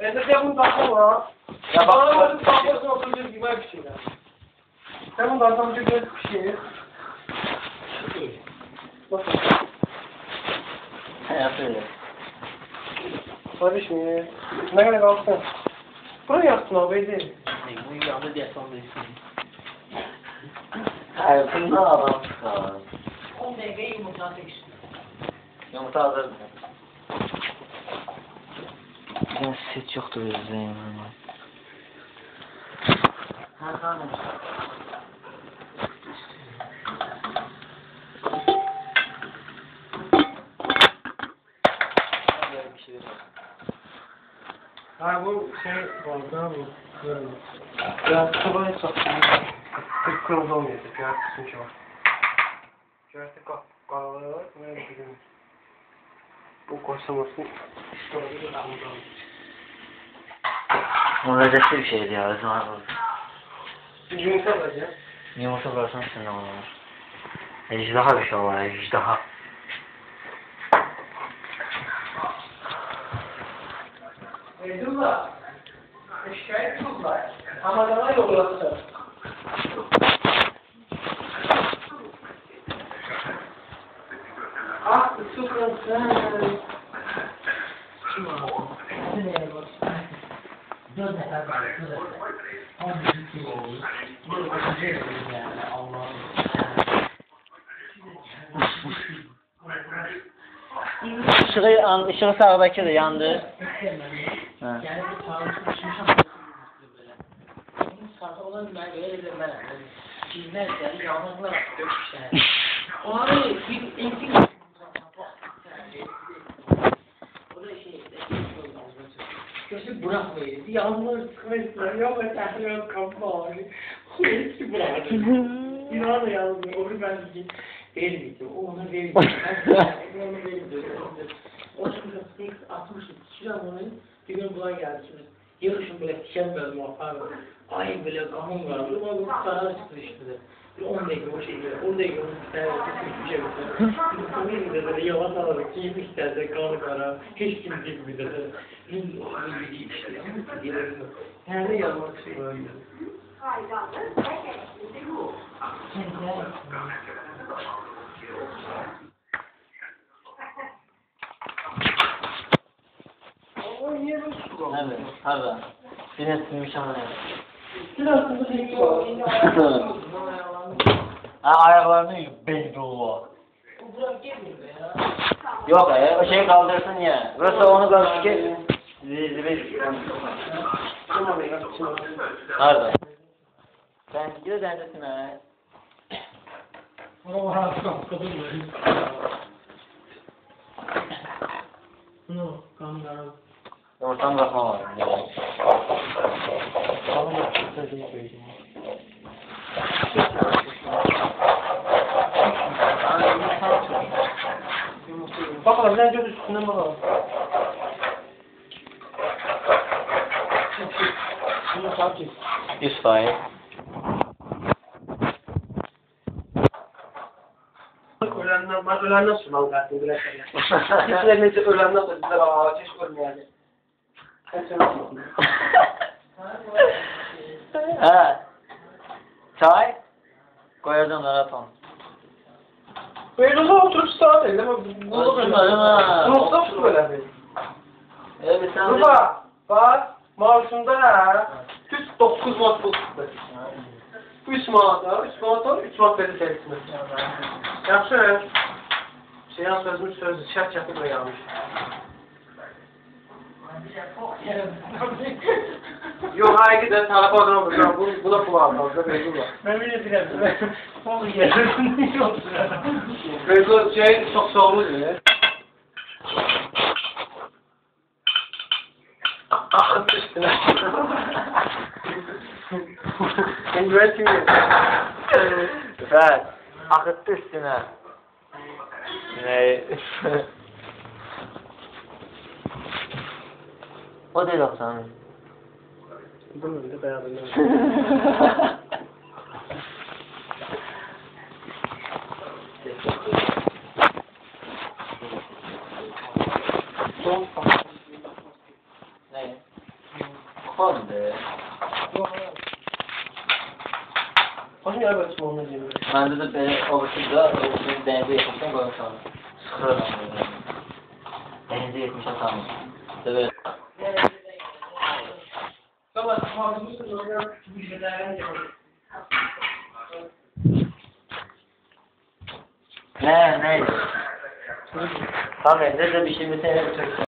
Ben bunu tatlama. Ya bana bunu tatlmasın oturacak gibi bir şey ya. Sen bunu tatlamaca bir şey. Nasıl? Yapıyor. Barış mı? Ne kadar kalsın? Buraya yapsın abi değil. Bu yandı diye son değilsin. Hayır, bunu adam çıkar. 10 dakika yumurta seçtim. Yumurta hazır mı? Ben set yoktur özleyim. Ha tamam. Ha bu şey vardı abi. Böyle. Ya sabah sattım. Kırmızı olmuyor. Biraz kısmış var. Biraz da kahveler var. Böyle bir gün. Bu koysam olsun. Muhaccesi bir şeydi ya. Özüm abi. Bir yumurta alacağım. Yumurta bıraksan sen de olur. Ejdaha bir şey var. Ejdaha. Eyvallah. Şikayet tutlar. Ama daha yollasın. Ah, sıkıntı. Kim var? Nereye bak? 4 nefer var. 12 oldu. Yani Allah'ım. Işığı sağdaki de yandı. Yani bu tarihçi düşmüş ama böyle. Onun sağda olan ben öyle ben. Bilmez yani yağmurlar dökmüşler. O ara bir eksik. O da şey. Köşe bırakmayın. Yağmur sıkmışlar. Yok ötesi yok kapı var. Hepsi bırakıyor. İnanın yağmur. Onu ben vermeyeceğim. O ona vermeyeceğim. Ben onu vermeyeceğim. O şimdi 60 kişiden onu bir gün buna geldi şimdi. Yarışın böyle tişemmedim o falan. Ay böyle kanım vardı. O gün karar çıktı işte. Bir 10 dakika o şeyde. 10 dakika onun bir tane bir şey yaptı. Bir komik de böyle yavaş alarak giymişler de kanı kara. Hiç kimse gibi de. Bir o bir giyip işte. Her ne yapmak şey böyle. Evet, hadi. Yine silmiş ama ne? Ha, ayaklarını belli o. Yok ya, o şeyi kaldırsın ya. Burası onu kaldır ki. Zil. Nerede? Ben gidiyor dendesin ha. Ona var kadın böyle. No, kamera. Ortam bakma var. Tamam, çok iyi. Bakalım ne göz üstüne bakalım. Bunu takip. 100%. Ölenler sunan zaten bile şeyler. Bizler ölenler de bizler ateş görmeyelim. Ha. Çay? Koyacağım maraton. Böyle o zaman oturup sağ değil ama bunu böyle. Unuttum şu böyle. Evet sen de. Bak maaşında ha. Düz 9 manat pul tuttu. 3 manat 3 manat verdi serisinde. Yaxşı. Şeyan sözümüz şart yapıp da yanlış. Yok hayır de tarafa adına bakıyorum. Bu da kulağı kaldı. Bezul var. Ben bile bilemem. O yerinde yok. Bezul şey çok soğuk ya. Akıt üstüne. Ben güvenmiyorum. Evet. Akıttı üstüne. Ne? O değil Oksan. Bunun önünde beraber. Ne? Tamamdır. Hoş ya böyle sonuna geliyor. Məndə də belə oluşunda, dənizə yetmişəm, qoymuşam. Sıxıram. Dənizə yetmişəm, tamam. Böyle. Baba, harcımızsın orada bir şeylerden yapalım. Ne? Tamam, evde de bir şey bir tane